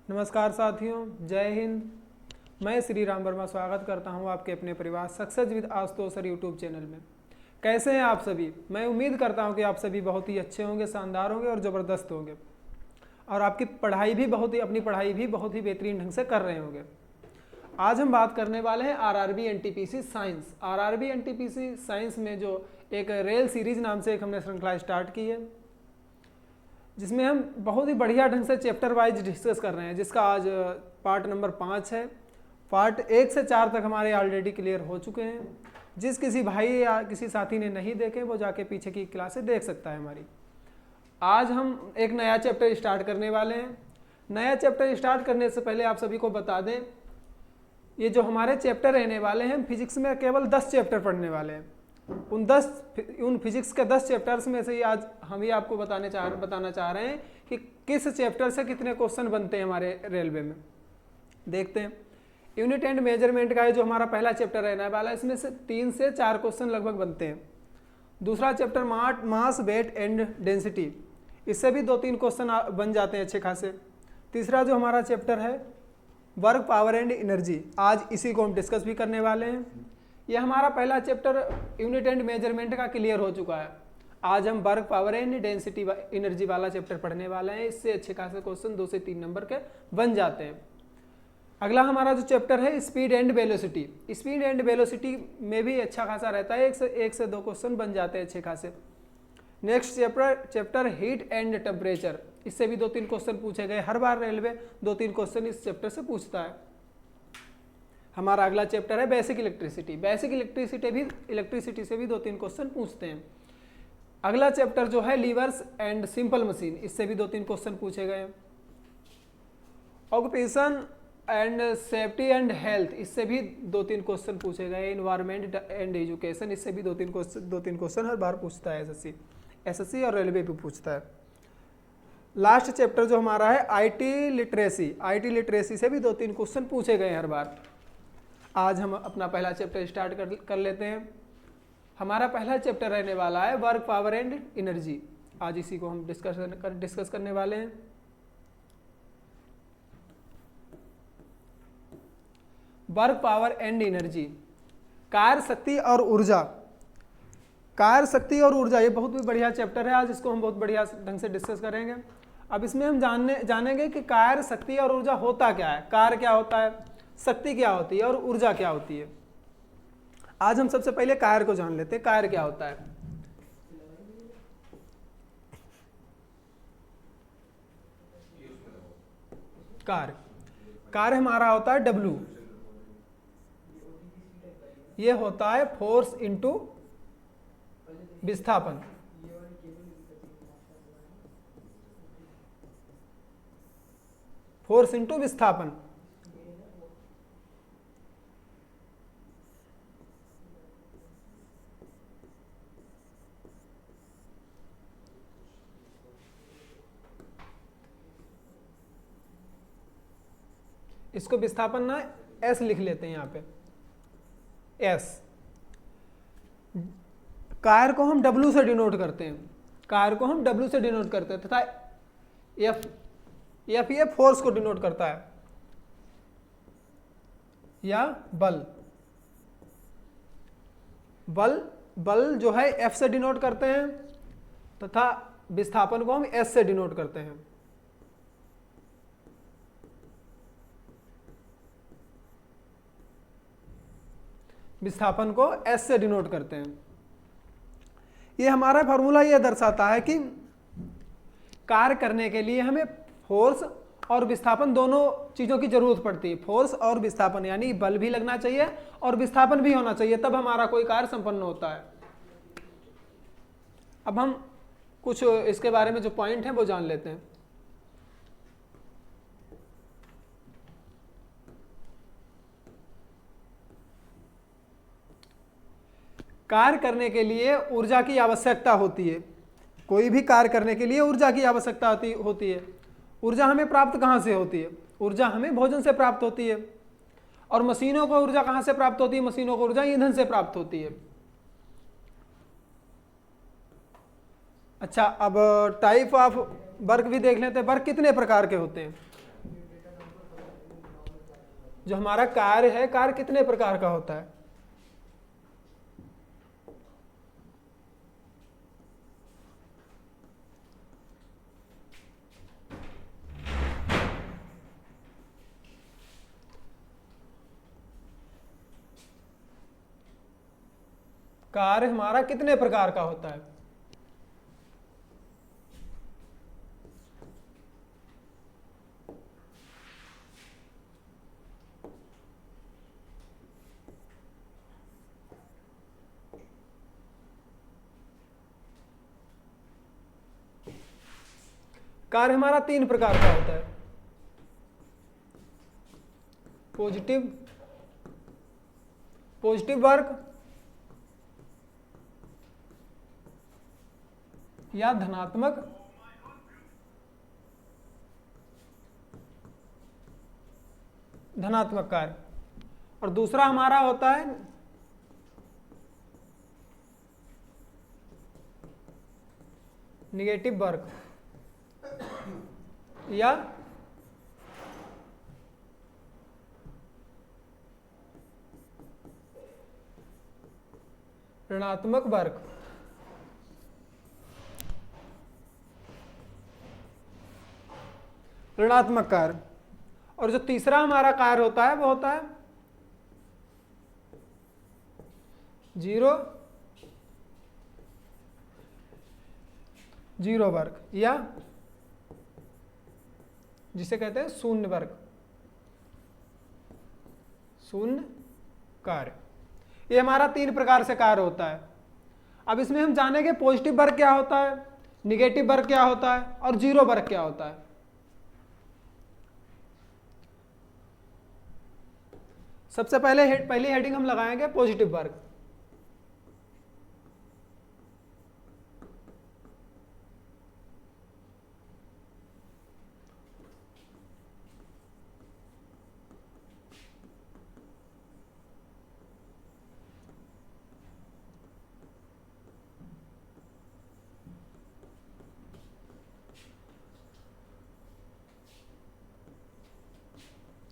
नमस्कार साथियों, जय हिंद। मैं श्री राम वर्मा स्वागत करता हूं आपके अपने परिवार success with Ashutosh sir YouTube channel में। कैसे हैं आप सभी? मैं उम्मीद करता हूं कि आप सभी बहुत ही अच्छे होंगे, शानदार होंगे और ज़बरदस्त होंगे और आपकी पढ़ाई भी अपनी पढ़ाई भी बहुत ही बेहतरीन ढंग से कर रहे होंगे। आज हम बात करने वाले हैं RRB NTPC science. RRB NTPC science में जो एक रेल सीरीज नाम से एक हमने श्रृंखला स्टार्ट की है, जिसमें हम बहुत ही बढ़िया ढंग से चैप्टर वाइज डिस्कस कर रहे हैं, जिसका आज पार्ट नंबर 5 है। पार्ट 1 से 4 तक हमारे ऑलरेडी क्लियर हो चुके हैं। जिस किसी भाई या किसी साथी ने नहीं देखे वो जाके पीछे की क्लासें देख सकता है हमारी। आज हम एक नया चैप्टर स्टार्ट करने वाले हैं। नया चैप्टर स्टार्ट करने से पहले आप सभी को बता दें, ये जो हमारे चैप्टर रहने वाले हैं, फिजिक्स में केवल 10 चैप्टर पढ़ने वाले हैं। उन फिजिक्स के 10 चैप्टर्स में से ही आज हम ही आपको बताना चाह रहे हैं कि किस चैप्टर से कितने क्वेश्चन बनते हैं हमारे रेलवे में। देखते हैं। यूनिट एंड मेजरमेंट का जो हमारा पहला चैप्टर रहने वाला है, इसमें से 3 से 4 क्वेश्चन लगभग बनते हैं। दूसरा chapter mass, weight and density, इससे भी 2-3 क्वेश्चन बन जाते हैं अच्छे खासे। तीसरा जो हमारा चैप्टर है वर्क, पावर एंड एनर्जी, आज इसी को हम डिस्कस भी करने वाले हैं। यह हमारा पहला चैप्टर यूनिट एंड मेजरमेंट का क्लियर हो चुका है। आज हम work, power and density energy वाला चैप्टर पढ़ने वाले हैं। इससे अच्छे खासे क्वेश्चन 2 से 3 नंबर के बन जाते हैं। अगला हमारा जो चैप्टर है speed and velocity. Speed and velocity में भी अच्छा खासा रहता है, एक से 2 क्वेश्चन बन जाते हैं अच्छे खासे। Next chapter heat and temperature, इससे भी 2-3 क्वेश्चन पूछे गए। हर बार रेलवे 2-3 क्वेश्चन इस चैप्टर से पूछता है। हमारा अगला चैप्टर है बेसिक इलेक्ट्रिसिटी। बेसिक इलेक्ट्रिसिटी से भी 2-3 क्वेश्चन पूछते हैं। अगला चैप्टर जो है लीवर्स एंड सिंपल मशीन, इससे भी 2-3 क्वेश्चन पूछे गए। Occupation and safety and health, इससे भी 2-3 क्वेश्चन पूछे गए। इन्वायरमेंट एंड एजुकेशन, इससे भी 2-3 क्वेश्चन हर बार पूछता है एसएससी और रेलवे भी पूछता है। लास्ट चैप्टर जो हमारा है आईटी लिटरेसी से भी 2-3 क्वेश्चन पूछे गए हर बार। आज हम अपना पहला चैप्टर स्टार्ट कर लेते हैं। हमारा पहला चैप्टर रहने वाला है वर्क, पावर एंड एनर्जी। आज इसी को हम डिस्कस करने वाले हैं। वर्क, पावर एंड एनर्जी, कार्य शक्ति और ऊर्जा। ये बहुत भी बढ़िया चैप्टर है। आज इसको हम बहुत बढ़िया ढंग से डिस्कस करेंगे। अब इसमें हम जानेंगे कि कार्य, शक्ति और ऊर्जा होता क्या है। कार्य क्या होता है, शक्ति क्या होती है और ऊर्जा क्या होती है। आज हम सबसे पहले कार्य को जान लेते हैं। कार्य क्या होता है? कार्य हमारा होता है W। ये होता है फोर्स इंटू विस्थापन। फोर्स इंटू विस्थापन। इसको विस्थापन ना S लिख लेते हैं यहाँ पे, S। कार्य को हम W से डिनोट करते हैं, तथा F ये फोर्स को डिनोट करता है या बल जो है F से डिनोट करते हैं तथा विस्थापन को हम S से डिनोट करते हैं। विस्थापन को S से डिनोट करते हैं। ये हमारा फॉर्मूला ये दर्शाता है कि कार्य करने के लिए हमें फोर्स और विस्थापन दोनों चीजों की जरूरत पड़ती है। फोर्स और विस्थापन, यानी बल भी लगना चाहिए और विस्थापन भी होना चाहिए, तब हमारा कोई कार्य संपन्न होता है। अब हम कुछ इसके बारे में जो पॉइंट है वो जान लेते हैं। कार्य करने के लिए ऊर्जा की आवश्यकता होती है। कोई भी कार्य करने के लिए ऊर्जा की आवश्यकता होती है। ऊर्जा हमें प्राप्त कहाँ से होती है? ऊर्जा हमें भोजन से प्राप्त होती है। और मशीनों को ऊर्जा कहाँ से प्राप्त होती है? मशीनों को ऊर्जा ईंधन से प्राप्त होती है। अच्छा, अब टाइप ऑफ वर्क भी देख लेते हैं। वर्क कितने प्रकार के होते हैं? जो हमारा कार्य है, कार्य कितने प्रकार का होता है? कार्य हमारा कितने प्रकार का होता है? कार्य हमारा 3 प्रकार का होता है। पॉजिटिव वर्क या धनात्मक कार्य, और दूसरा हमारा होता है निगेटिव वर्क या ऋणात्मक वर्क। ऋणात्मक कार्य। और जो तीसरा हमारा कार्य होता है वो होता है जीरो वर्क या जिसे कहते हैं शून्य वर्क, शून्य कार्य। ये हमारा 3 प्रकार से कार्य होता है। अब इसमें हम जानेंगे पॉजिटिव वर्क क्या होता है, निगेटिव वर्क क्या होता है और जीरो वर्क क्या होता है। सबसे पहली हेडिंग हम लगाएंगे पॉजिटिव वर्क।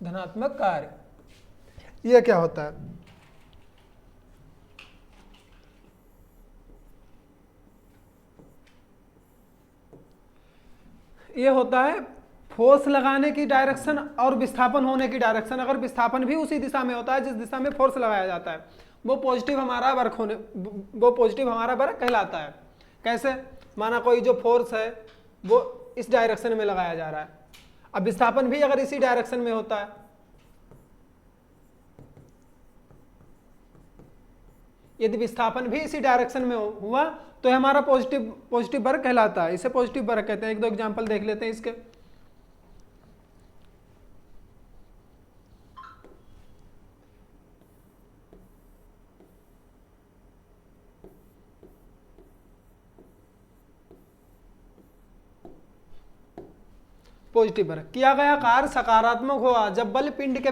धनात्मक कार्य यह क्या होता है? यह होता है फोर्स लगाने की डायरेक्शन और विस्थापन होने की डायरेक्शन। अगर विस्थापन भी उसी दिशा में होता है जिस दिशा में फोर्स लगाया जाता है, वो पॉजिटिव हमारा वर्क कहलाता है। कैसे? माना कोई जो फोर्स है वो इस डायरेक्शन में लगाया जा रहा है, अब विस्थापन भी अगर इसी डायरेक्शन में होता है, यदि विस्थापन भी इसी डायरेक्शन में हुआ तो हमारा पॉजिटिव वर्क कहलाता है। इसे पॉजिटिव वर्क कहते हैं। एक दो एग्जांपल देख लेते हैं इसके। पॉजिटिव वर्क किया गया कार्य सकारात्मक होगा जब बल पिंड के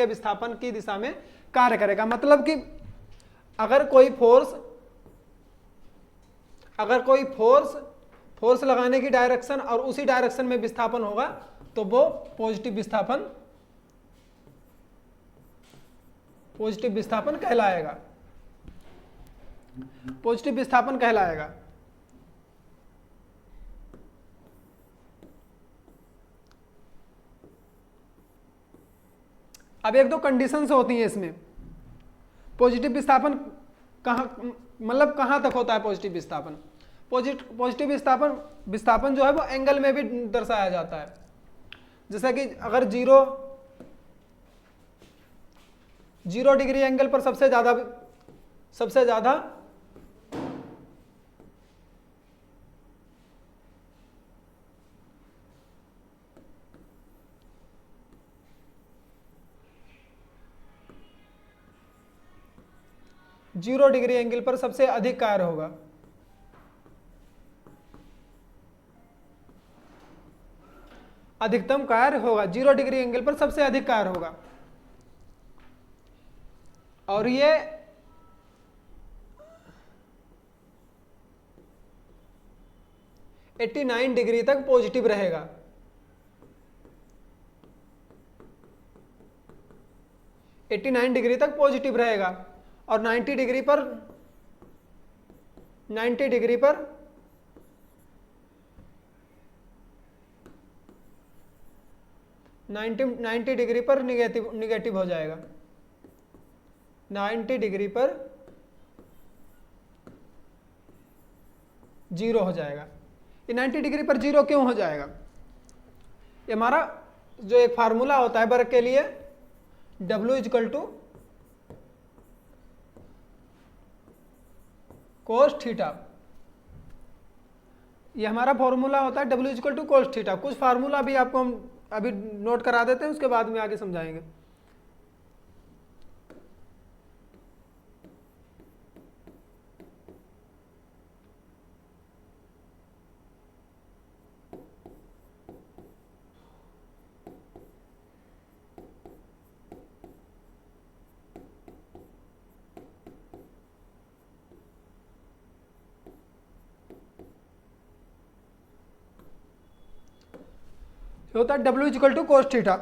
विस्थापन की दिशा में कार्य करेगा। मतलब कि अगर कोई फोर्स लगाने की डायरेक्शन और उसी डायरेक्शन में विस्थापन होगा तो वो पॉजिटिव विस्थापन कहलाएगा। पॉजिटिव विस्थापन कहलाएगा। अब एक दो कंडीशंस होती हैं इसमें। पॉजिटिव विस्थापन कहां तक होता है? पॉजिटिव विस्थापन विस्थापन जो है वो एंगल में भी दर्शाया जाता है। जैसा कि अगर जीरो डिग्री एंगल पर सबसे ज्यादा 0 डिग्री एंगल पर सबसे अधिक कार्य होगा। अधिकतम कार्य होगा 0 डिग्री एंगल पर सबसे अधिक कार्य होगा। और ये एट्टी 89 डिग्री तक पॉजिटिव रहेगा। 89 डिग्री तक पॉजिटिव रहेगा और 90 डिग्री पर 90 डिग्री पर 90 डिग्री पर निगेटिव हो जाएगा। 90 डिग्री पर 0 हो जाएगा। ये 90 डिग्री पर 0 क्यों हो जाएगा? ये हमारा जो एक फार्मूला होता है वर्क के लिए, W is equal to cos theta. ये हमारा फॉर्मूला होता है W is equal to cos theta. कुछ फार्मूला भी आपको हम अभी नोट करा देते हैं, उसके बाद में आगे समझाएंगे। होता है W is equal to cos theta.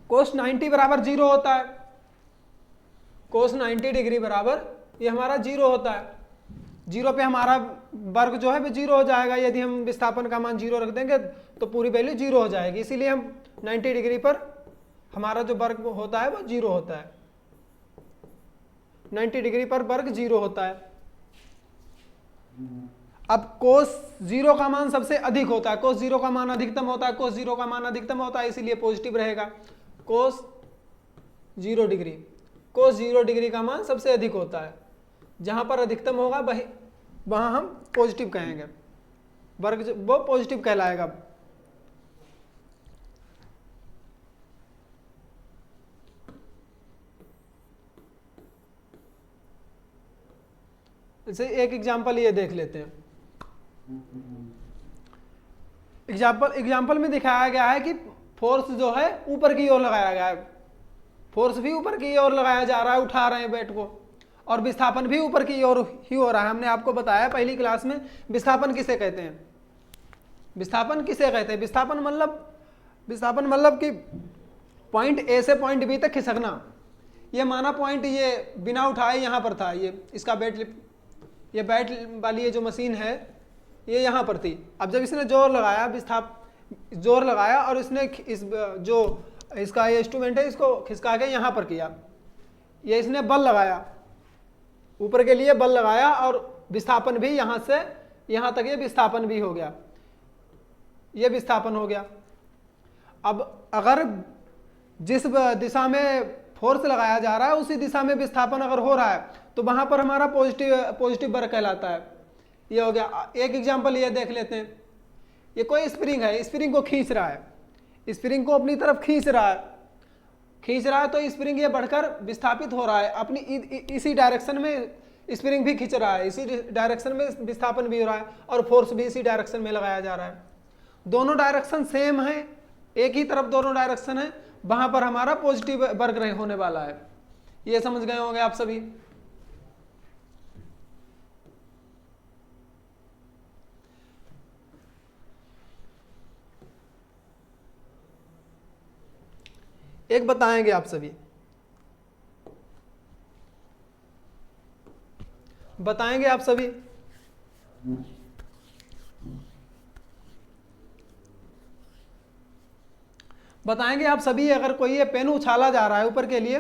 Cos 90 बराबर 0 होता है। कोस 90 डिग्री बराबर ये हमारा 0 होता है। 0 पे हमारा वर्ग जो है वो 0 हो जाएगा। यदि हम विस्थापन का मान 0 रख देंगे तो पूरी वैल्यू 0 हो जाएगी। इसीलिए हम 90 डिग्री पर हमारा जो वर्ग होता है वो 0 होता है। 90 डिग्री पर वर्ग 0 होता है। अब कोस 0 का मान सबसे अधिक होता है। कोस 0 का मान अधिकतम होता है। कोस 0 का मान अधिकतम होता है, इसीलिए पॉजिटिव रहेगा। कोस 0 डिग्री, कोस 0 डिग्री का मान सबसे अधिक होता है। जहां पर अधिकतम होगा वहां हम पॉजिटिव कहेंगे, वर्ग वो पॉजिटिव कहलाएगा। जैसे एक एग्जांपल ये देख लेते हैं। एग्जाम्पल में दिखाया गया है कि फोर्स जो है ऊपर की ओर लगाया गया है। फोर्स भी ऊपर की ओर लगाया जा रहा है, उठा रहे हैं वेट को, और विस्थापन भी ऊपर की ओर ही हो रहा है। हमने आपको बताया पहली क्लास में विस्थापन किसे कहते हैं। विस्थापन किसे कहते हैं? विस्थापन मतलब कि पॉइंट ए से पॉइंट बी तक खिसकना। ये माना पॉइंट ये बिना उठाए यहाँ पर था, ये इसका ये बैट वाली ये जो मशीन है ये यहाँ पर थी। अब जब इसने जोर लगाया और इसने इसका ये इंस्ट्रूमेंट है इसको खिसका के यहाँ पर किया, ये इसने बल लगाया, ऊपर के लिए बल लगाया और विस्थापन भी यहाँ से यहाँ तक ये विस्थापन भी हो गया, ये विस्थापन हो गया। अब अगर जिस दिशा में फोर्स लगाया जा रहा है उसी दिशा में विस्थापन अगर हो रहा है तो वहां पर हमारा पॉजिटिव वर्क कहलाता है। ये हो गया। एक एग्जांपल ये देख लेते हैं। ये कोई स्प्रिंग है, स्प्रिंग को खींच रहा है, स्प्रिंग को अपनी तरफ खींच रहा है तो स्प्रिंग ये बढ़कर विस्थापित हो रहा है अपनी इसी डायरेक्शन में। स्प्रिंग भी खींच रहा है, इसी डायरेक्शन में विस्थापन भी हो रहा है और फोर्स भी इसी डायरेक्शन में लगाया जा रहा है। दोनों डायरेक्शन सेम है, एक ही तरफ दोनों डायरेक्शन है, वहां पर हमारा पॉजिटिव वर्क होने वाला है। ये समझ गए होंगे आप सभी। एक बताएंगे आप सभी, बताएंगे आप सभी। बताएंगे आप सभी, अगर कोई ये पेन उछाला जा रहा है ऊपर के लिए,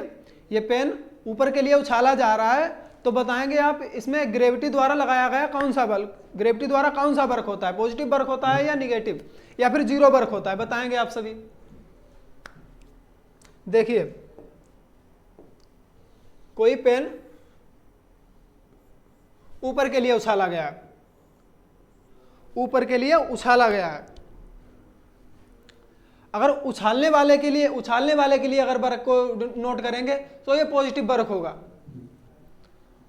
ये पेन ऊपर के लिए उछाला जा रहा है, तो बताएंगे आप इसमें ग्रेविटी द्वारा लगाया गया कौन सा बल, ग्रेविटी द्वारा कौन सा वर्क होता है, पॉजिटिव वर्क होता है या निगेटिव या फिर जीरो वर्क होता है? बताएंगे आप सभी। देखिए कोई पेन ऊपर के लिए उछाला गया है, ऊपर के लिए उछाला गया है। अगर उछालने वाले के लिए अगर वर्क को नोट करेंगे तो ये पॉजिटिव वर्क होगा।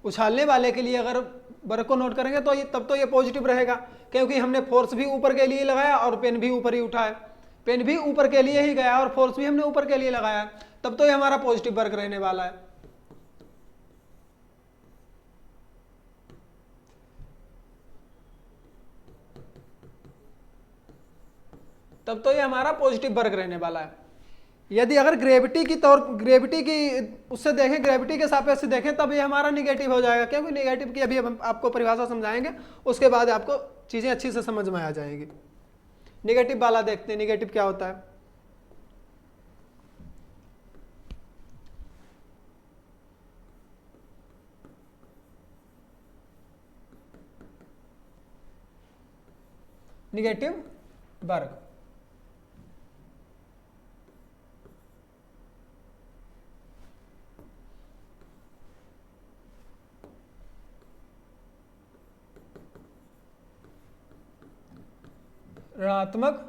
उछालने वाले के लिए अगर वर्क को नोट करेंगे तो तब तो ये पॉजिटिव रहेगा, क्योंकि हमने फोर्स भी ऊपर के लिए लगाया और पेन भी ऊपर ही उठाया, पेन भी ऊपर के लिए ही गया और फोर्स भी हमने ऊपर के लिए लगाया, तब तो ये हमारा पॉजिटिव वर्क रहने वाला है। तब तो ये हमारा पॉजिटिव वर्क रहने वाला है। यदि अगर ग्रेविटी की उससे देखें, ग्रेविटी के सापेक्ष से देखें, तब ये हमारा निगेटिव हो जाएगा, क्योंकि निगेटिव की अभी हम आपको परिभाषा समझाएंगे, उसके बाद आपको चीज़ें अच्छी से समझ में आ जाएंगी। निगेटिव वाला देखते हैं, निगेटिव क्या होता है। निगेटिव वर्ग, ऋणात्मक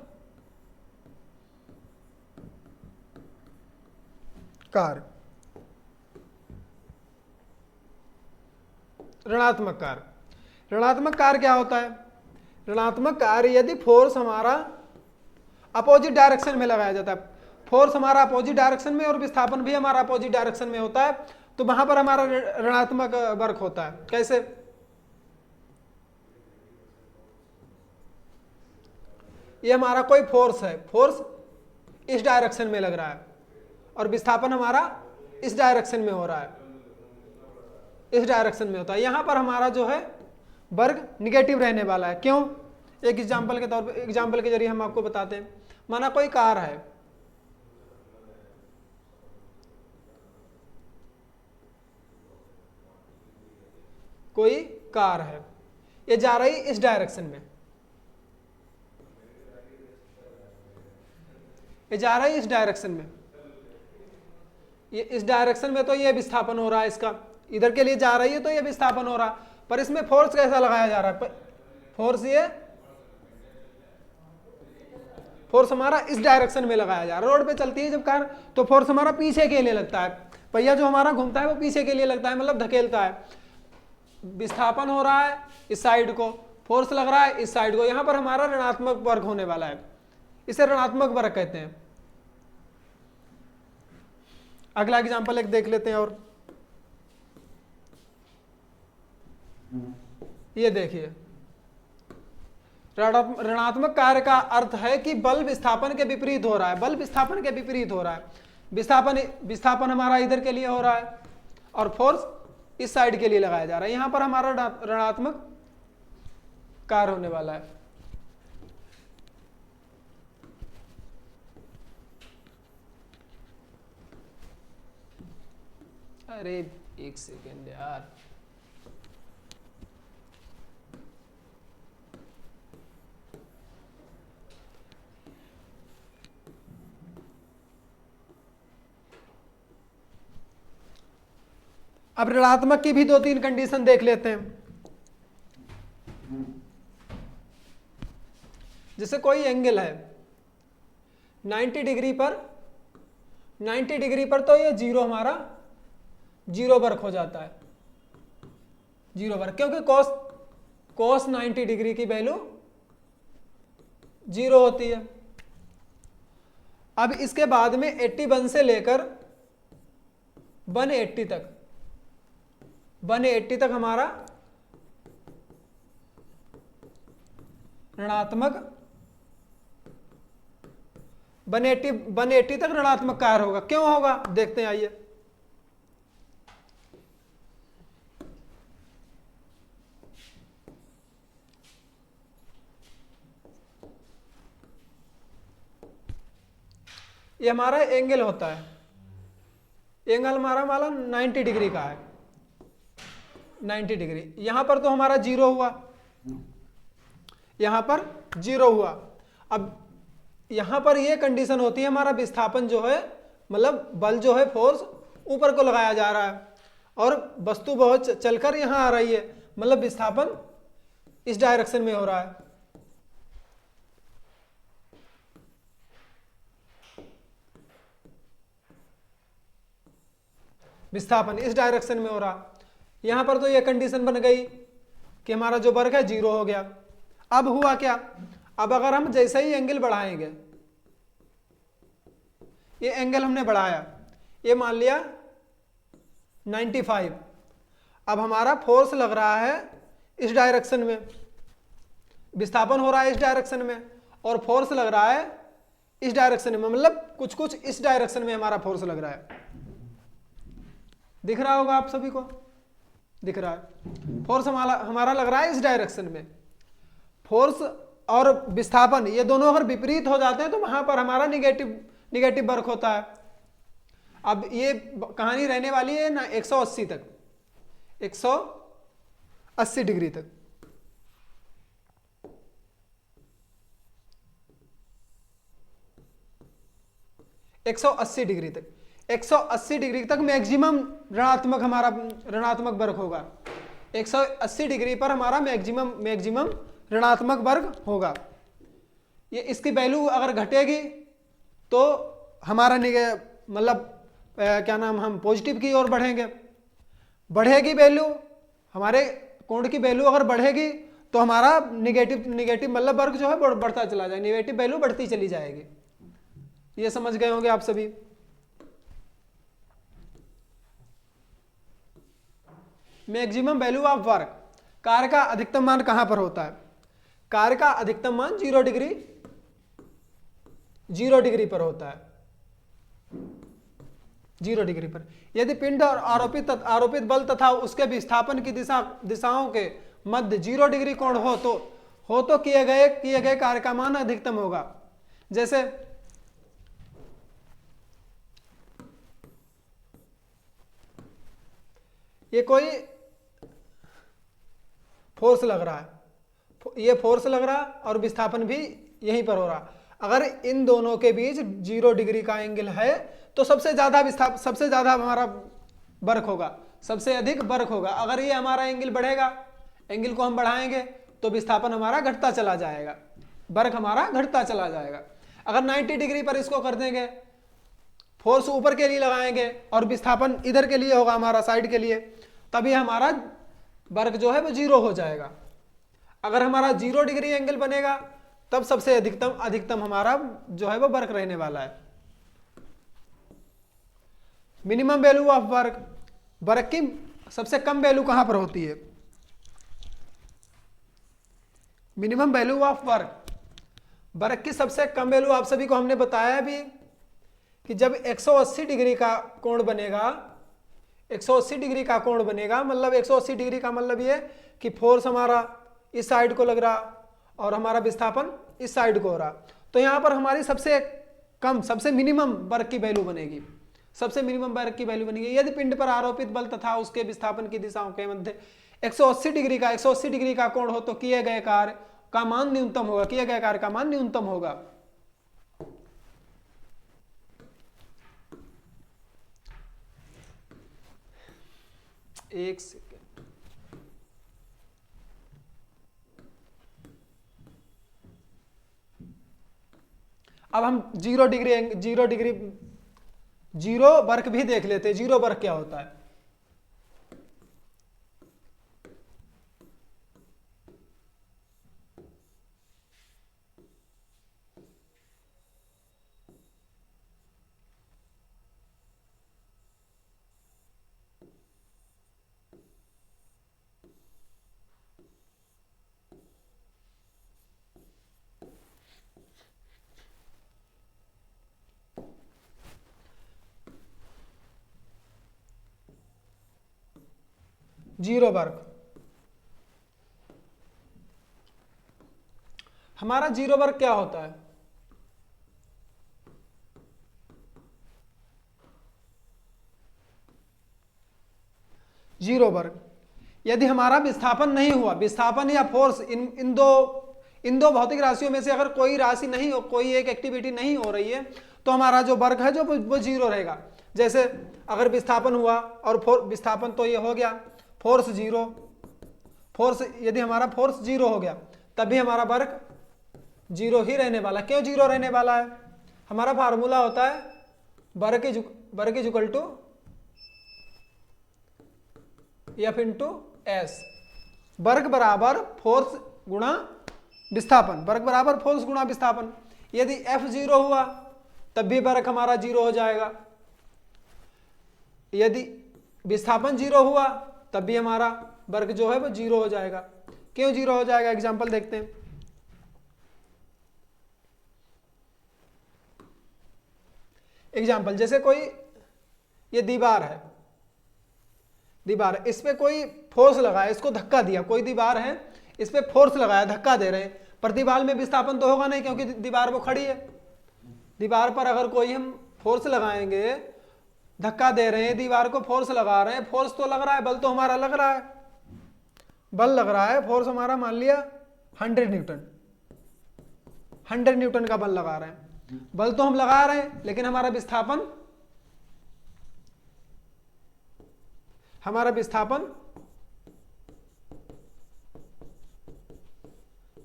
कार्य, ऋणात्मक कार्य। ऋणात्मक कार्य क्या होता है? ऋणात्मक कार्य यदि फोर्स हमारा अपोजिट डायरेक्शन में लगाया जाता है, फोर्स हमारा अपोजिट डायरेक्शन में और विस्थापन भी हमारा अपोजिट डायरेक्शन में होता है, तो वहां पर हमारा ऋणात्मक वर्क होता है। कैसे? ये हमारा कोई फोर्स है, फोर्स इस डायरेक्शन में लग रहा है और विस्थापन हमारा इस डायरेक्शन में हो रहा है, इस डायरेक्शन में होता है। यहां पर हमारा जो है वर्ग निगेटिव रहने वाला है। क्यों? एक एग्जांपल के तौर पर, एग्जांपल के जरिए हम आपको बताते हैं। माना कोई कार है, कोई कार है, ये जा रही इस डायरेक्शन में, ये जा रहा है इस डायरेक्शन में, ये इस डायरेक्शन में, तो ये विस्थापन हो रहा है इसका, इधर के लिए जा रही है तो ये विस्थापन हो रहा है। पर इसमें फोर्स कैसा लगाया जा रहा है? फोर्स ये फोर्स हमारा इस डायरेक्शन में लगाया जा रहा है। रोड पे चलती है जब कार, तो फोर्स हमारा पीछे के लिए लगता है, पहिया जो हमारा घूमता है वो पीछे के लिए लगता है, मतलब धकेलता है। विस्थापन हो रहा है इस साइड को, फोर्स लग रहा है इस साइड को, यहां पर हमारा ऋणात्मक वर्ग होने वाला है, इसे ऋणात्मक वर्ग कहते हैं। अगला एग्जांपल एक देख लेते हैं, और ये देखिए, ऋणात्मक कार्य का अर्थ है कि बल विस्थापन के विपरीत हो रहा है, बल विस्थापन के विपरीत हो रहा है। विस्थापन हमारा इधर के लिए हो रहा है और फोर्स इस साइड के लिए लगाया जा रहा है, यहां पर हमारा ऋणात्मक कार्य होने वाला है। अरे एक सेकेंड यार, अब ऋणात्मक की भी 2-3 कंडीशन देख लेते हैं। जैसे कोई एंगल है 90 डिग्री पर, 90 डिग्री पर तो ये जीरो, हमारा जीरो वर्क हो जाता है, जीरो वर्क, क्योंकि cos 90 डिग्री की वैल्यू जीरो होती है। अब इसके बाद में 81 से लेकर 180 तक, 180 तक हमारा ऋणात्मक, 180 तक ऋणात्मक कार्य होगा। क्यों होगा देखते हैं, आइए। ये हमारा एंगल होता है, एंगल हमारा 90 डिग्री का है, 90 डिग्री। यहां पर तो हमारा जीरो हुआ, यहां पर जीरो हुआ। अब यहां पर ये कंडीशन होती है, हमारा विस्थापन जो है, मतलब बल जो है, फोर्स ऊपर को लगाया जा रहा है और वस्तु बहुत चलकर यहां आ रही है, मतलब विस्थापन इस डायरेक्शन में हो रहा है। विस्थापन इस डायरेक्शन में हो रहा, यहां पर तो ये कंडीशन बन गई कि हमारा जो वर्ग है जीरो हो गया। अब हुआ क्या? अब अगर हम जैसे ही एंगल बढ़ाएंगे, ये एंगल हमने बढ़ाया, ये मान लिया 95, अब हमारा फोर्स लग रहा है इस डायरेक्शन में, विस्थापन हो रहा है इस डायरेक्शन में, और फोर्स लग रहा है इस डायरेक्शन में, मतलब कुछ कुछ इस डायरेक्शन में हमारा फोर्स लग रहा है। दिख रहा होगा आप सभी को, दिख रहा है। फोर्स हमारा लग रहा है इस डायरेक्शन में। फोर्स और विस्थापन ये दोनों अगर विपरीत हो जाते हैं तो वहां पर हमारा निगेटिव वर्क होता है। अब ये कहानी रहने वाली है ना 180 तक, 180 डिग्री तक। 180 डिग्री तक, 180 डिग्री तक मैक्सिमम ऋणात्मक वर्क होगा। 180 डिग्री पर हमारा मैक्सिमम ऋणात्मक वर्क होगा। ये इसकी वैल्यू अगर घटेगी तो हमारा मतलब क्या नाम, हम पॉजिटिव की ओर बढ़ेंगे। बढ़ेगी वैल्यू, हमारे कोण की वैल्यू अगर बढ़ेगी तो हमारा निगेटिव मतलब वर्क जो है बढ़ता चला जाएगा, निगेटिव वैल्यू बढ़ती चली जाएगी। ये समझ गए होंगे आप सभी। मैक्सिमम वैल्यू ऑफ वर्क, कार्य का अधिकतम मान कहां पर होता है? कार्य का अधिकतम मान 0 डिग्री पर होता है। 0 डिग्री पर यदि पिंड और आरोपित बल तथा उसके विस्थापन की दिशाओं के मध्य 0 डिग्री कोण हो तो किए गए कार्य का मान अधिकतम होगा। जैसे ये कोई फोर्स लग रहा है, ये फोर्स लग रहा और विस्थापन भी यहीं पर हो रहा। अगर इन दोनों के बीच 0 डिग्री का एंगल है तो सबसे ज्यादा हमारा वर्क होगा, सबसे अधिक वर्क होगा। अगर ये हमारा एंगल बढ़ेगा, एंगल को हम बढ़ाएंगे तो विस्थापन हमारा घटता चला जाएगा, वर्क हमारा घटता चला जाएगा। अगर 90 डिग्री पर इसको कर देंगे, फोर्स ऊपर के लिए लगाएंगे और विस्थापन इधर के लिए होगा, हमारा साइड के लिए, तभी हमारा वर्क जो है वो 0 हो जाएगा। अगर हमारा 0 डिग्री एंगल बनेगा तब सबसे अधिकतम हमारा जो है वो वर्क रहने वाला है। मिनिमम वैल्यू ऑफ वर्क की सबसे कम वैल्यू कहां पर होती है? मिनिमम वैल्यू ऑफ वर्क की सबसे कम वैल्यू आप सभी को हमने बताया भी कि जब 180 डिग्री का कोण बनेगा, 180 डिग्री का कोण बनेगा, मतलब 180 डिग्री का मतलब ये कि फोर्स हमारा इस साइड को लग रहा और हमारा विस्थापन इस साइड को हो रहा, तो यहां पर हमारी सबसे मिनिमम वर्क की वैल्यू बनेगी। सबसे मिनिमम वर्क की वैल्यू बनेगी यदि पिंड पर आरोपित बल तथा उसके विस्थापन की दिशाओं के मध्य 180 डिग्री का कोण हो तो किए गए कार्य का मान न्यूनतम होगा। किए गए कार्य का मान न्यूनतम होगा। एक सेकेंड, अब हम 0 वर्क भी देख लेते हैं। 0 वर्क क्या होता है? जीरो वर्क, हमारा 0 वर्क क्या होता है? जीरो वर्क यदि हमारा विस्थापन नहीं हुआ, विस्थापन या फोर्स इन दो भौतिक राशियों में से अगर कोई राशि नहीं हो, कोई एक एक्टिविटी नहीं हो रही है, तो हमारा जो वर्क है जो वो 0 रहेगा। जैसे अगर विस्थापन हुआ और विस्थापन तो ये हो गया, फोर्स 0, फोर्स यदि हमारा फोर्स 0 हो गया तभी हमारा वर्क 0 ही रहने वाला। क्यों 0 रहने वाला है? हमारा फार्मूला होता है work is equal to F into S. Work बराबर फोर्स गुणा विस्थापन, वर्क बराबर फोर्स गुणा विस्थापन। यदि F 0 हुआ तब भी वर्क हमारा 0 हो जाएगा, यदि विस्थापन 0 हुआ तब भी हमारा वर्क जो है वो 0 हो जाएगा। क्यों 0 हो जाएगा? एग्जांपल देखते हैं। एग्जाम्पल, जैसे कोई ये दीवार है, दीवार, इस पे कोई फोर्स लगाया, इसको धक्का दिया, कोई दीवार है इस पे फोर्स लगाया, धक्का दे रहे हैं, पर दीवार में विस्थापन तो होगा नहीं क्योंकि दीवार वो खड़ी है। दीवार पर अगर कोई हम फोर्स लगाएंगे, धक्का दे रहे हैं, दीवार को फोर्स लगा रहे हैं, फोर्स तो लग रहा है, बल तो हमारा लग रहा है, बल लग रहा है, फोर्स हमारा मान लिया 100 न्यूटन, 100 न्यूटन का बल लगा रहे हैं, बल तो हम लगा रहे हैं लेकिन हमारा विस्थापन,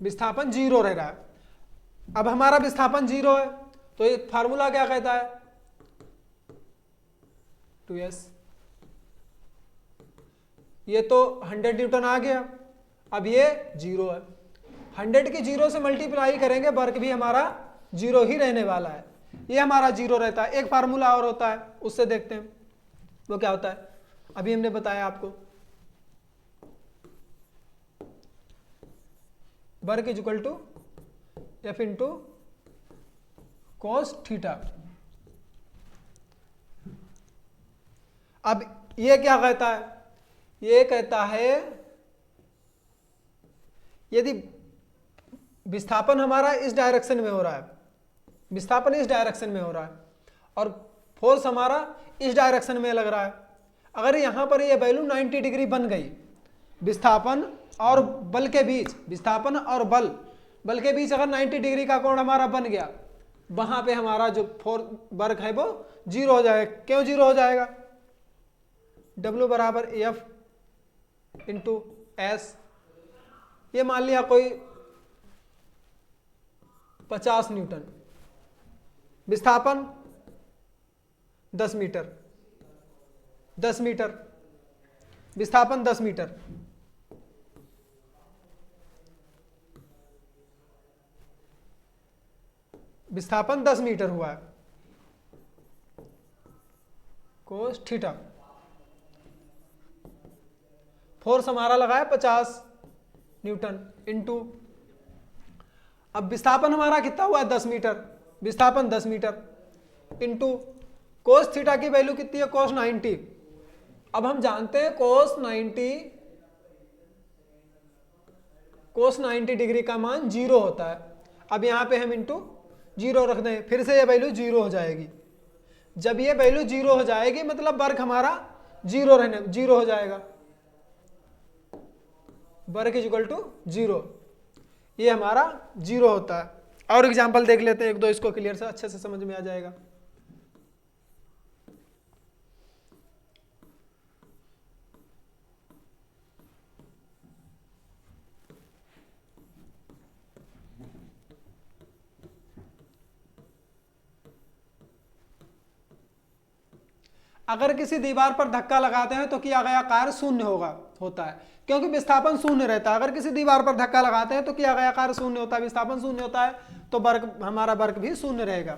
विस्थापन जीरो रह रहा है। अब हमारा विस्थापन जीरो है तो ये फार्मूला क्या कहता है, 2s, ये तो 100 न्यूटन आ गया, अब ये जीरो है, 100 की जीरो से मल्टीप्लाई करेंगे, वर्क भी हमारा जीरो ही रहने वाला है, ये हमारा जीरो रहता है। एक फार्मूला और होता है, उससे देखते हैं वो क्या होता है, अभी हमने बताया आपको, work is equal to F into cos theta. अब ये क्या कहता है, ये कहता है यदि विस्थापन हमारा इस डायरेक्शन में हो रहा है, विस्थापन इस डायरेक्शन में हो रहा है और फोर्स हमारा इस डायरेक्शन में लग रहा है, अगर यहां पर ये वैल्यू 90 डिग्री बन गई, विस्थापन और बल के बीच, विस्थापन और बल के बीच अगर 90 डिग्री का कोण हमारा बन गया, वहां पे हमारा जो वर्क है वो जीरो हो जाएगा। क्यों जीरो हो जाएगा, W बराबर एफ इंटू एस, ये मान लिया कोई 50 न्यूटन, विस्थापन 10 मीटर, 10 मीटर, विस्थापन 10 मीटर, विस्थापन 10 मीटर हुआ है, कोस थीटा, फोर्स हमारा लगा है 50 न्यूटन इंटू, अब विस्थापन हमारा कितना हुआ है 10 मीटर, विस्थापन 10 मीटर इंटू कोस थीटा की वैल्यू कितनी है, कोस 90। अब हम जानते हैं कोस 90 डिग्री का मान जीरो होता है। अब यहां पे हम इंटू जीरो रख दें, फिर से ये वैल्यू जीरो हो जाएगी। जब ये वैल्यू जीरो हो जाएगी मतलब वर्क हमारा जीरो हो जाएगा, work is equal to zero, ये हमारा जीरो होता है। और एग्जांपल देख लेते हैं एक दो, इसको क्लियर से अच्छे से समझ में आ जाएगा। अगर किसी दीवार पर धक्का लगाते हैं तो किया गया कार्य शून्य होता है, क्योंकि विस्थापन शून्य रहता है। अगर किसी दीवार पर धक्का लगाते हैं तो किया गया कार्य शून्य होता है, विस्थापन शून्य होता है, तो हमारा वर्क भी शून्य रहेगा।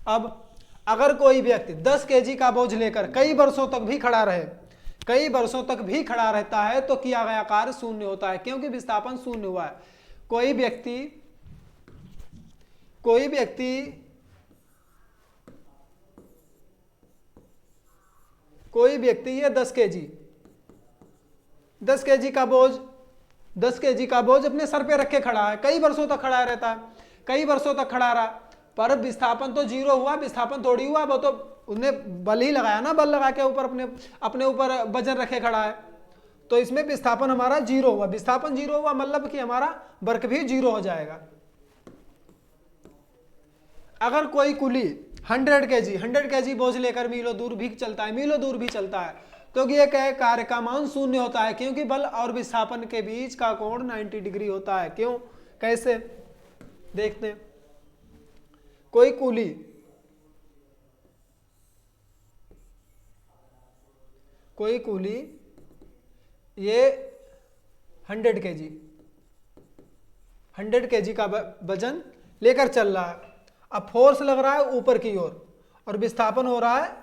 अब अगर कोई व्यक्ति 10 kg का बोझ लेकर कई वर्षों तक भी खड़ा रहता है तो किया गया कार्य शून्य होता है, क्योंकि विस्थापन शून्य हुआ है। कोई व्यक्ति ये 10 kg का बोझ अपने सर पे रख के खड़ा है, कई वर्षों तक खड़ा रहता है, कई वर्षों तक खड़ा रहा, पर विस्थापन तो जीरो हुआ, विस्थापन थोड़ी हुआ, वो तो उसने बल ही लगाया ना, बल लगा के ऊपर अपने ऊपर वजन रखे खड़ा है, तो इसमें विस्थापन हमारा जीरो हुआ। विस्थापन जीरो हुआ मतलब कि हमारा वर्क भी जीरो हो जाएगा। अगर कोई कुली 100 kg बोझ लेकर मीलों दूर भी चलता है, क्योंकि ये कार्य का मान शून्य होता है, क्योंकि बल और विस्थापन के बीच का कोण 90 डिग्री होता है। क्यों, कैसे देखते हैं। कोई कुली ये 100 kg का वजन लेकर चल रहा है। अब फोर्स लग रहा है ऊपर की ओर और विस्थापन हो रहा है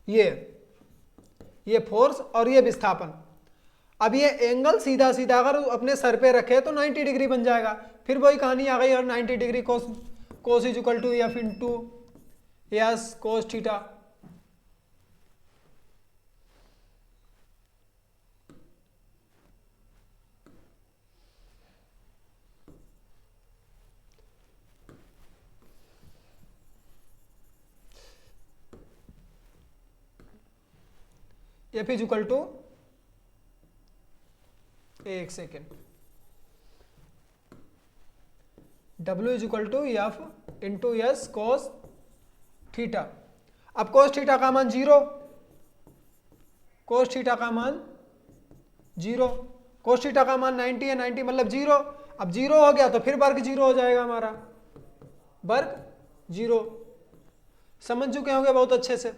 ये फोर्स और ये विस्थापन। अब ये एंगल सीधा अगर अपने सर पे रखे तो 90 डिग्री बन जाएगा, फिर वही कहानी आ गई और 90 degree cos cos is equal to F into S cos theta. F is equal to, एक second, W is equal to F into S cos theta. अब कोस थीटा का मान 0, कोस थीटा का मान 0, कोस थीटा का मान 90 है, 90 मतलब 0। अब 0 हो गया तो फिर वर्ग 0 हो जाएगा, हमारा वर्ग 0। समझ चुके होंगे बहुत अच्छे से।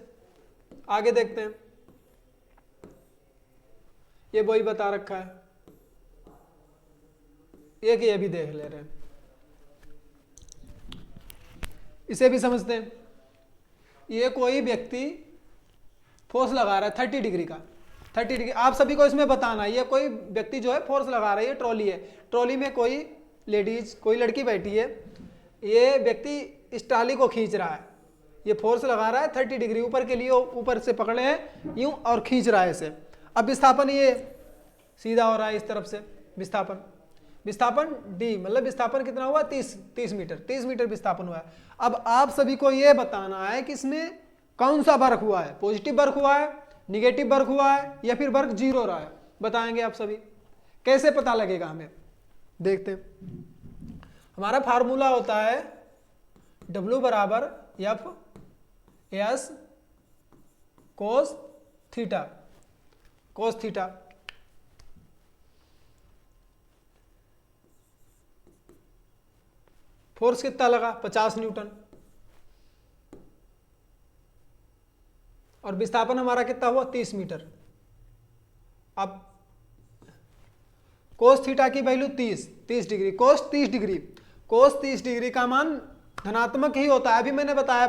आगे देखते हैं, ये वही बता रखा है, एक ये भी देख ले रहे हैं, इसे भी समझते हैं। ये कोई व्यक्ति फोर्स लगा रहा है 30 डिग्री का, 30 डिग्री। आप सभी को इसमें बताना है, ये कोई व्यक्ति जो है फोर्स लगा रहा है, ये ट्रॉली है, ट्रॉली में कोई लेडीज, कोई लड़की बैठी है, ये व्यक्ति इस ट्रॉली को खींच रहा है, ये फोर्स लगा रहा है 30 डिग्री ऊपर के लिए, ऊपर से पकड़े हैं यूं और खींच रहा है इसे। अब विस्थापन ये सीधा हो रहा है इस तरफ से, विस्थापन, विस्थापन d, मतलब विस्थापन कितना हुआ 30 मीटर, 30 मीटर विस्थापन हुआ है। अब आप सभी को यह बताना है कि इसमें कौन सा वर्क हुआ है, पॉजिटिव वर्क हुआ है, निगेटिव वर्क हुआ है, या फिर वर्क 0 रहा है, बताएंगे आप सभी। कैसे पता लगेगा हमें, देखते हैं। हमारा फार्मूला होता है W बराबर F S cos theta, cos theta. Force कितना लगा 50 न्यूटन, और विस्थापन हमारा कितना हुआ 30 मीटर। अब कोस थीटा की वैल्यू 30 डिग्री, कोस 30 डिग्री, कोस 30 डिग्री का मान धनात्मक ही होता है। अभी मैंने बताया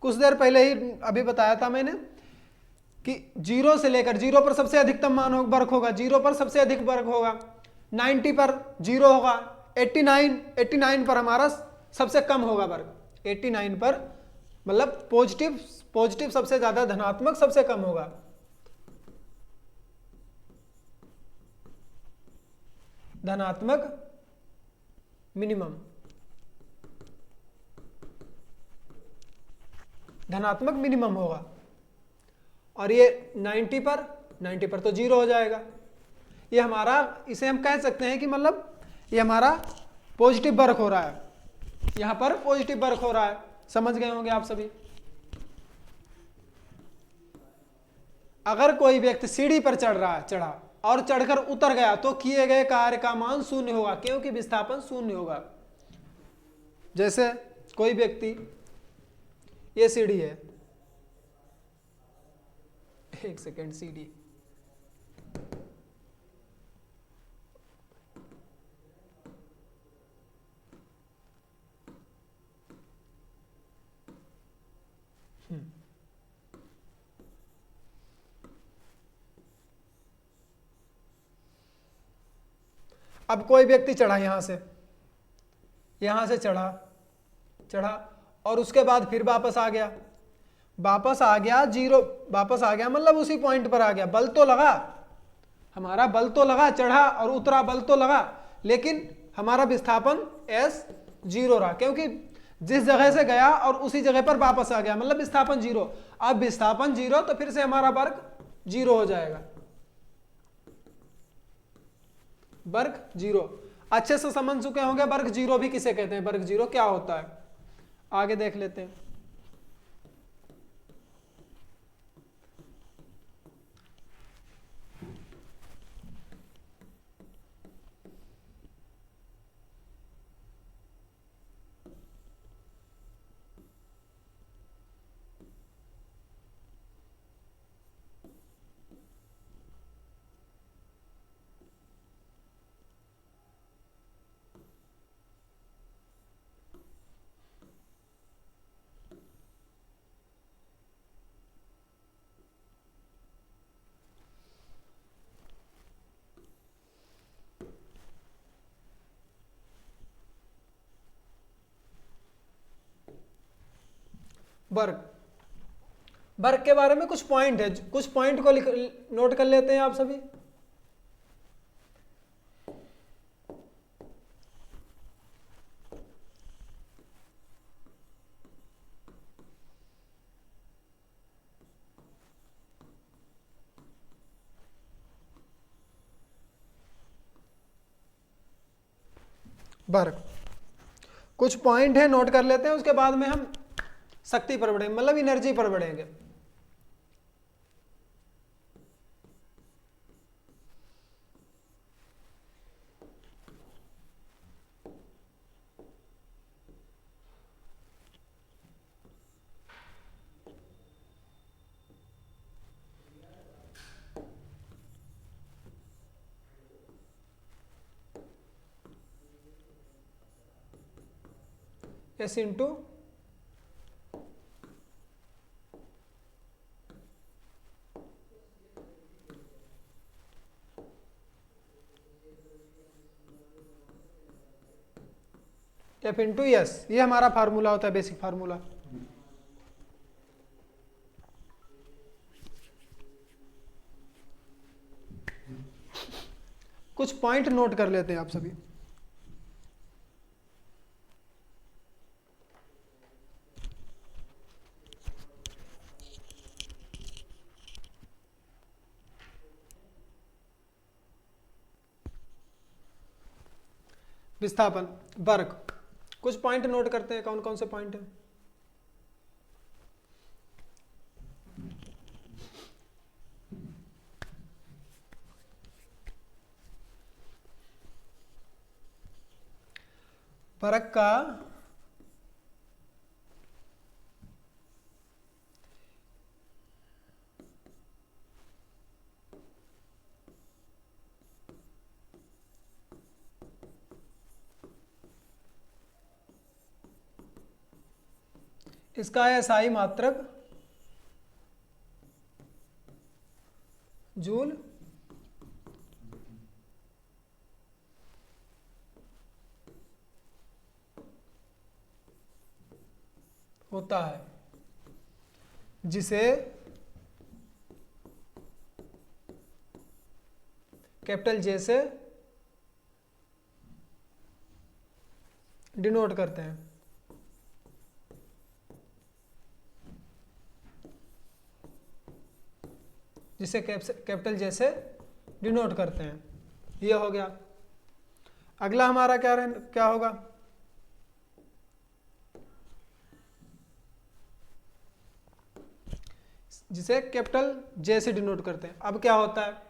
कुछ देर पहले ही, अभी बताया था मैंने कि 0 से लेकर 0 पर सबसे अधिकतम मान वर्क होगा, 0 पर सबसे अधिक वर्क होगा, 90 पर 0 होगा, 89 पर हमारा सबसे कम होगा वर्क, 89 पर मतलब पॉजिटिव सबसे ज्यादा, धनात्मक सबसे कम होगा। धनात्मक मिनिमम, धनात्मक मिनिमम होगा। और ये 90 पर तो 0 हो जाएगा। ये हमारा, इसे हम कह सकते हैं कि मतलब ये हमारा पॉजिटिव वर्क हो रहा है, यहां पर पॉजिटिव वर्क हो रहा है। समझ गए होंगे आप सभी। अगर कोई व्यक्ति सीढ़ी पर चढ़ा और चढ़कर उतर गया तो किए गए कार्य का मान 0 होगा, क्योंकि विस्थापन 0 होगा। जैसे कोई व्यक्ति, ये सीढ़ी है, एक सेकेंड, सीढ़ी, अब कोई व्यक्ति चढ़ा, यहां से चढ़ा और उसके बाद फिर वापस आ गया, 0 वापस आ गया, मतलब उसी पॉइंट पर आ गया। बल तो लगा, हमारा बल तो लगा, चढ़ा और उतरा, बल तो लगा, लेकिन हमारा विस्थापन s 0 रहा, क्योंकि जिस जगह से गया और उसी जगह पर वापस आ गया, मतलब विस्थापन 0। अब विस्थापन 0 तो फिर से हमारा वर्क 0 हो जाएगा, वर्ग 0। अच्छे से समझ चुके होंगे वर्ग 0 भी किसे कहते हैं, वर्ग 0 क्या होता है। आगे देख लेते हैं। वर्ग। वर्ग के बारे में कुछ पॉइंट है, कुछ पॉइंट को नोट कर लेते हैं आप सभी। वर्ग कुछ पॉइंट है, नोट कर लेते हैं, उसके बाद में हम शक्ति पर बढ़ेंगे, मतलब एनर्जी पर बढ़ेंगे। S into F into S, ये हमारा फार्मूला होता है, बेसिक फार्मूला। कुछ पॉइंट नोट कर लेते हैं आप सभी। विस्थापन वर्ग, कुछ पॉइंट नोट करते हैं, कौन कौन से पॉइंट हैं। वर्ग का इसका एसआई मात्रक जूल होता है, जिसे कैपिटल जे से डिनोट करते हैं। जिसे कैपिटल जे से डिनोट करते हैं, ये हो गया। अगला हमारा क्या होगा, जिसे कैपिटल जे से डिनोट करते हैं। अब क्या होता है,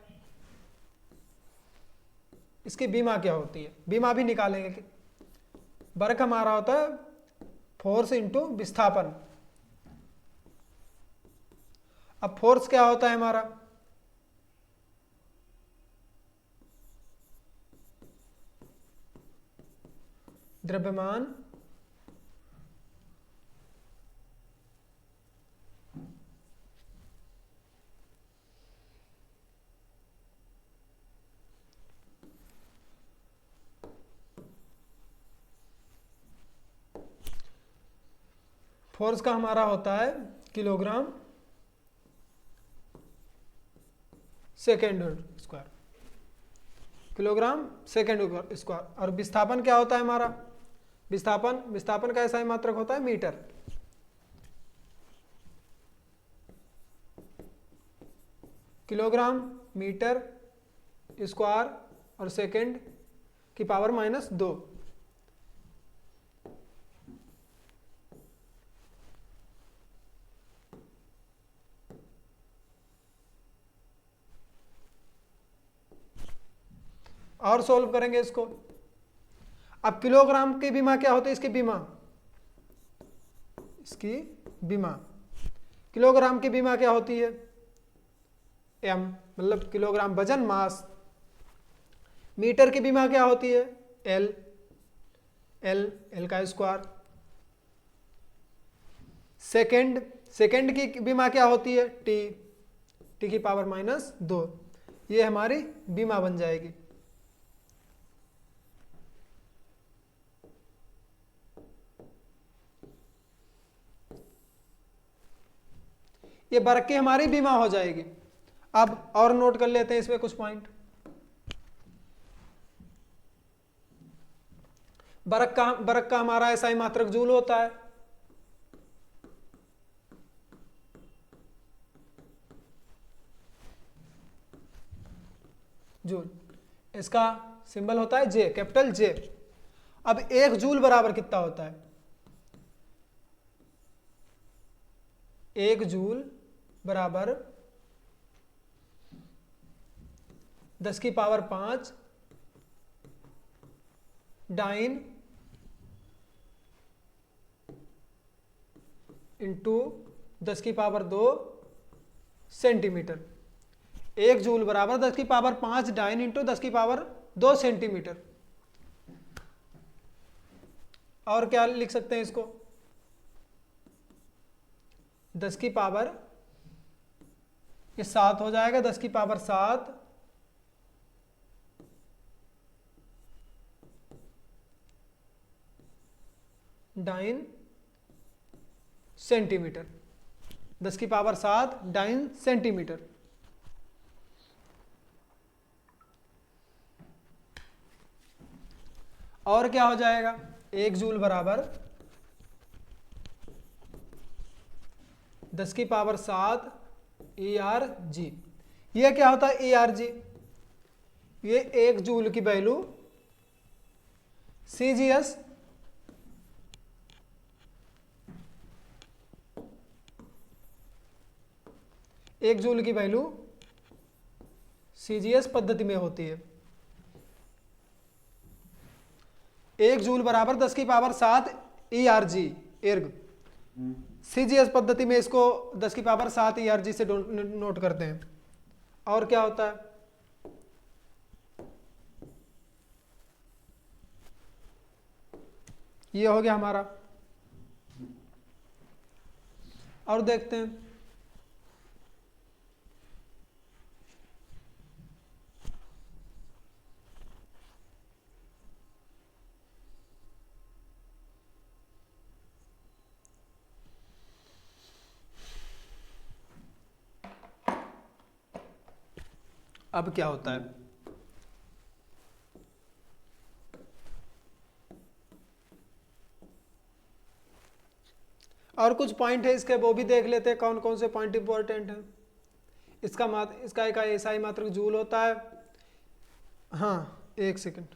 इसकी बीमा क्या होती है, बीमा भी निकालेंगे। वर्ग हमारा होता है फोर्स इंटू विस्थापन। अब फोर्स क्या होता है हमारा, द्रव्यमान फोर्स का हमारा होता है kilogram second square, kilogram second square. और विस्थापन क्या होता है हमारा, विस्थापन का ऐसा ही मात्रक होता है मीटर। किलोग्राम मीटर स्क्वायर और सेकेंड की पावर -2। और सोल्व करेंगे इसको। अब किलोग्राम की बीमा क्या होती है, इसकी बीमा किलोग्राम की बीमा क्या होती है, एम, मतलब किलोग्राम वजन मास। मीटर की बीमा क्या होती है, एल का स्क्वायर। सेकेंड की बीमा क्या होती है, टी की पावर -2। ये हमारी बीमा बन जाएगी। ये वर्ग की हमारी बीमा हो जाएगी। अब और नोट कर लेते हैं इसमें कुछ पॉइंट। वर्ग का हमारा एसआई मात्रक जूल होता है। जूल, इसका सिंबल होता है जे, कैपिटल जे। अब 1 जूल बराबर कितना होता है? 1 जूल बराबर 10⁵ डाइन इंटू 10⁵2 सेंटीमीटर। 1 जूल बराबर 10⁵5 डाइन इंटू 10⁵2 सेंटीमीटर। और क्या लिख सकते हैं इसको? 10⁵, ये 7 हो जाएगा, 10⁵7 डाइन सेंटीमीटर। 10⁵7 dyne centimetre. और क्या हो जाएगा? 1 जूल बराबर 10⁵7 ERG। ये क्या होता है ERG? ये 1 जूल की वैल्यू CGS एक जूल की वैल्यू CGS पद्धति में होती है। 1 जूल बराबर 10⁵7 ERG एर्ग। CGS पद्धति में इसको 10⁵7 ERG से नोट करते हैं। और क्या होता है? ये हो गया हमारा। और देखते हैं अब क्या होता है। और कुछ पॉइंट है इसके, वो भी देख लेते हैं कौन कौन से पॉइंट इंपॉर्टेंट हैं। इसका एक एसआई मात्रक जूल होता है। हाँ, एक सेकंड।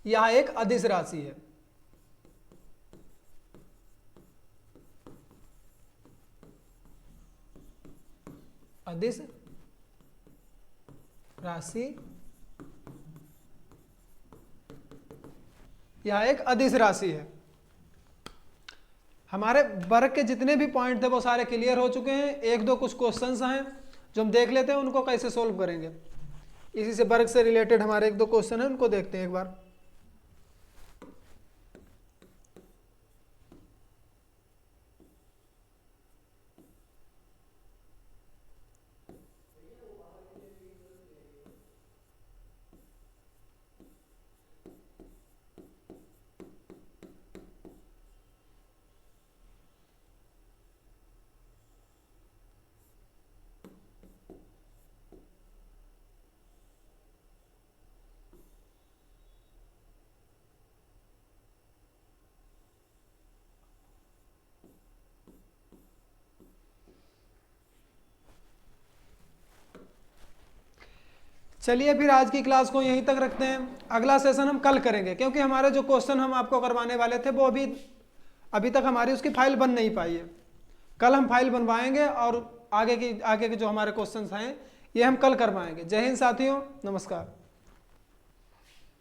यह एक अदिश राशि है। अदिश राशि, यह एक अदिश राशि है। हमारे वर्ग के जितने भी पॉइंट थे वो सारे क्लियर हो चुके हैं। एक दो कुछ क्वेश्चंस हैं जो हम देख लेते हैं, उनको कैसे सोल्व करेंगे। इसी से वर्ग से रिलेटेड हमारे एक दो क्वेश्चन हैं, उनको देखते हैं एक बार। चलिए फिर आज की क्लास को यहीं तक रखते हैं। अगला सेशन हम कल करेंगे, क्योंकि हमारे जो क्वेश्चन हम आपको करवाने वाले थे वो अभी तक हमारी उसकी फाइल बन नहीं पाई है। कल हम फाइल बनवाएंगे और आगे के जो हमारे क्वेश्चंस हैं ये हम कल करवाएंगे। जय हिंद साथियों, नमस्कार।